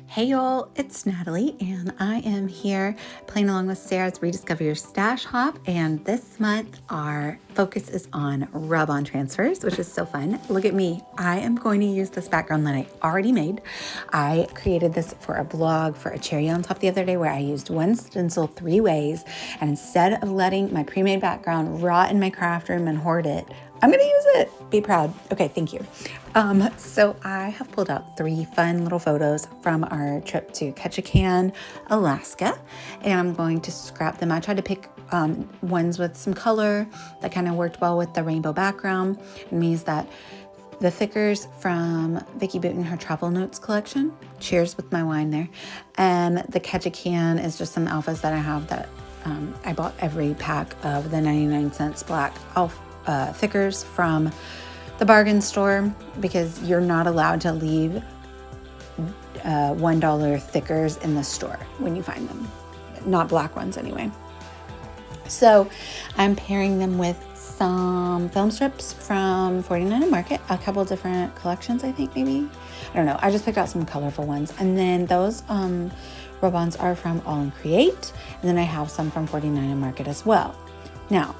Hey y'all, it's Natalie and I am here playing along with Sarah's Rediscover Your Stash Hop, and this month our focus is on rub-on transfers, which is so fun. Look at me. I am going to use this background that I already made. I created this for a blog for a cherry on top the other day where I used one stencil 3 ways, and instead of letting my pre-made background rot in my craft room and hoard it, I'm gonna use it. Be proud. Okay, thank you. So I have pulled out 3 fun little photos from our trip to Ketchikan, Alaska, and I'm going to scrap them. I tried to pick ones with some color that kind of worked well with the rainbow background. It means that the thickers from Vicki Boot and her travel notes collection. Cheers with my wine there. And the Ketchikan is just some alphas that I have that I bought every pack of the 99 cents black thickers from the bargain store, because you're not allowed to leave $1 thickers in the store when you find them, not black ones anyway. So I'm pairing them with some film strips from 49 Market, a couple different collections, I think, maybe. I don't know. I just picked out some colorful ones. And then those Rub-Ons are from All and Create. And then I have some from 49 Market as well. Now,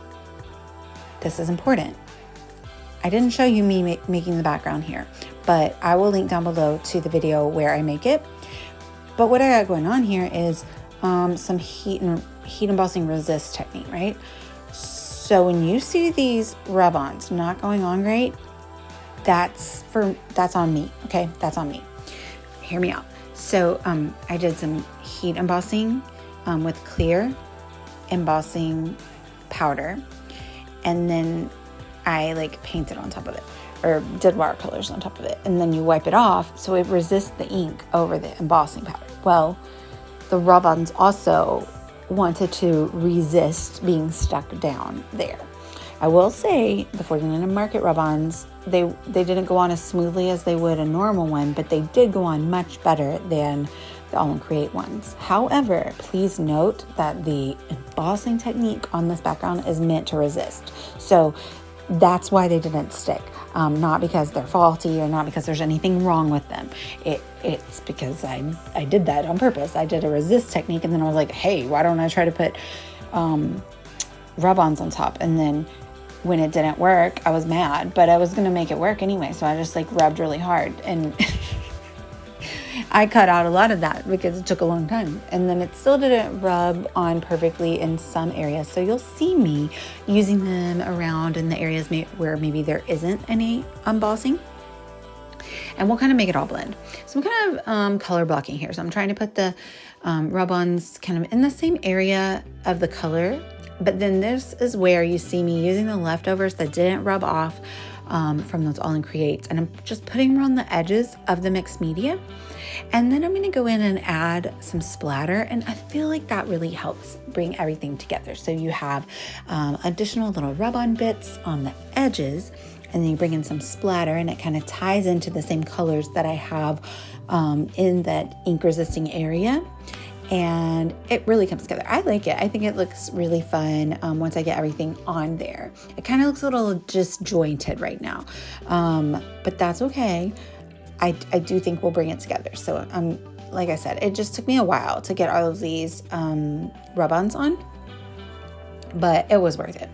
this is important. I didn't show you me making the background here, but I will link down below to the video where I make it. But what I got going on here is some heat embossing resist technique, right? So when you see these rub-ons not going on great, that's on me, okay? That's on me. Hear me out. So I did some heat embossing with clear embossing powder, and then I painted on top of it, or did watercolors on top of it, and then you wipe it off so it resists the ink over the embossing powder. Well, the rub-ons also wanted to resist being stuck down there. I will say the 49 Market rub-ons, they didn't go on as smoothly as they would a normal one, but they did go on much better than the All and Create ones. However, please note that the embossing technique on this background is meant to resist. So that's why they didn't stick. Not because they're faulty or not because there's anything wrong with them. It's because I did that on purpose. I did a resist technique, and then I was like, hey, why don't I try to put rub-ons on top? And then when it didn't work, I was mad, but I was going to make it work anyway. So I just rubbed really hard, and I cut out a lot of that because it took a long time, and then it still didn't rub on perfectly in some areas. So you'll see me using them around in the areas where maybe there isn't any embossing, and we'll kind of make it all blend. So I'm kind of color blocking here. So I'm trying to put the rub-ons kind of in the same area of the color, but then this is where you see me using the leftovers that didn't rub off from those All and Creates, and I'm just putting around the edges of the mixed media. And then I'm going to go in and add some splatter, and I feel like that really helps bring everything together. So you have additional little rub-on bits on the edges, and then you bring in some splatter, and it kind of ties into the same colors that I have in that ink resisting area. And it really comes together. I like it. I think it looks really fun once I get everything on there. It kind of looks a little disjointed right now, but that's okay. I do think we'll bring it together. So like I said, it just took me a while to get all of these rub-ons on, but it was worth it.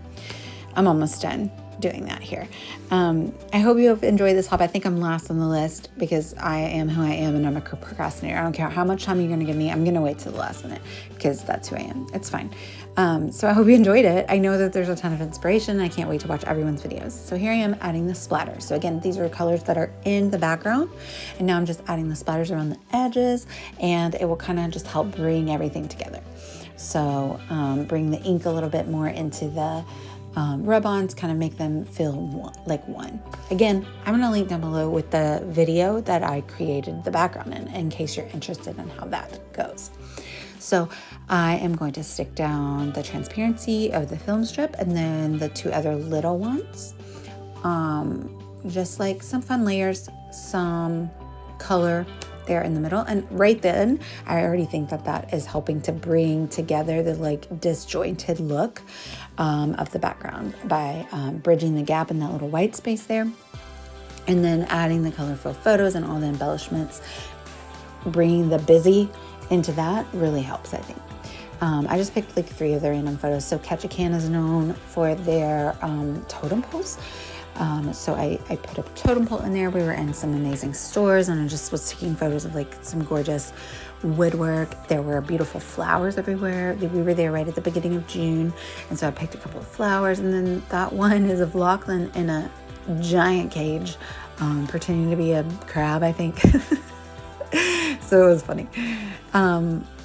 I'm almost done doing that here. I hope you have enjoyed this hop. I think I'm last on the list because I am who I am, and I'm a procrastinator. I don't care how much time you're going to give me. I'm going to wait till the last minute because that's who I am. It's fine. So I hope you enjoyed it. I know that there's a ton of inspiration. I can't wait to watch everyone's videos. So here I am adding the splatter. So again, these are colors that are in the background, and now I'm just adding the splatters around the edges, and it will kind of just help bring everything together. So bring the ink a little bit more into the rub-ons, kind of make them feel like one. Again, I'm going to link down below with the video that I created the background in case you're interested in how that goes. So I am going to stick down the transparency of the film strip, and then the 2 other little ones. Just like some fun layers, some color there in the middle. And right then, I already think that is helping to bring together the disjointed look of the background by bridging the gap in that little white space there. And then adding the colorful photos and all the embellishments bringing the busy into that really helps, I think. I just picked like 3 of the random photos. So Ketchikan is known for their totem poles. So I put a totem pole in there. We were in some amazing stores, and I just was taking photos of like some gorgeous woodwork. There were beautiful flowers everywhere. We were there right at the beginning of June, and so I picked a couple of flowers. And then that one is of Lachlan in a giant cage, pretending to be a crab, I think. So it was funny.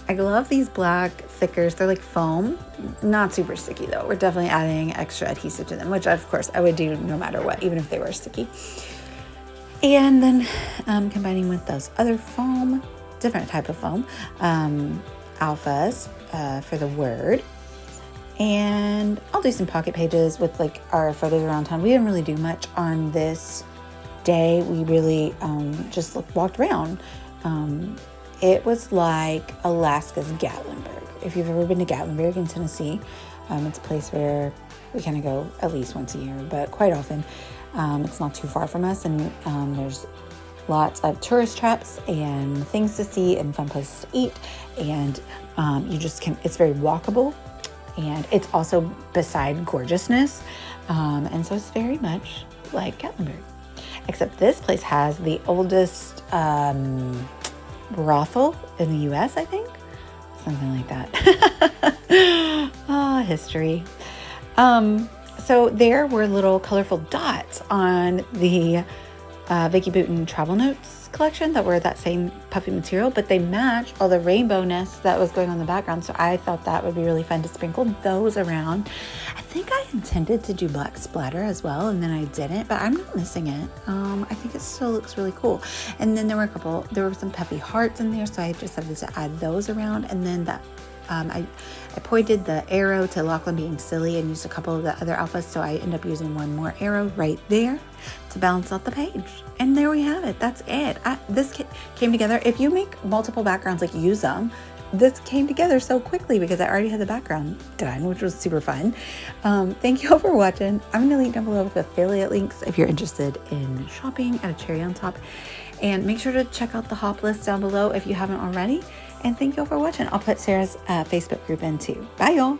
I love these black thickers. They're like foam, not super sticky though. We're definitely adding extra adhesive to them, which of course I would do no matter what, even if they were sticky. And then combining with those other foam, different type of foam, alphas for the word. And I'll do some pocket pages with like our photos around town. We didn't really do much on this day. We really just walked around. It was like Alaska's Gatlinburg. If you've ever been to Gatlinburg in Tennessee, it's a place where we kind of go at least once a year, but quite often. It's not too far from us, and there's lots of tourist traps and things to see and fun places to eat. And you just can, it's very walkable, and it's also beside gorgeousness. And so it's very much like Gatlinburg, except this place has the oldest brothel in the US, I think. Something like that. History. So there were little colorful dots on the Vicky Boutin travel notes collection that were that same puffy material, but they match all the rainbowness that was going on in the background. So I thought that would be really fun to sprinkle those around. I think I intended to do black splatter as well, and then I didn't, but I'm not missing it. I think it still looks really cool. And then there were some puffy hearts in there, so I just decided to add those around. And then that I pointed the arrow to Lachlan being silly and used a couple of the other alphas, so I end up using one more arrow right there to balance out the page. And there we have it. That's it. This came together. If you make multiple backgrounds, like use them, this came together so quickly because I already had the background done, which was super fun. Thank you all for watching. I'm going to link down below with affiliate links if you're interested in shopping at a cherry on top. And make sure to check out the hop list down below if you haven't already. And thank you all for watching. I'll put Sarah's Facebook group in too. Bye, y'all.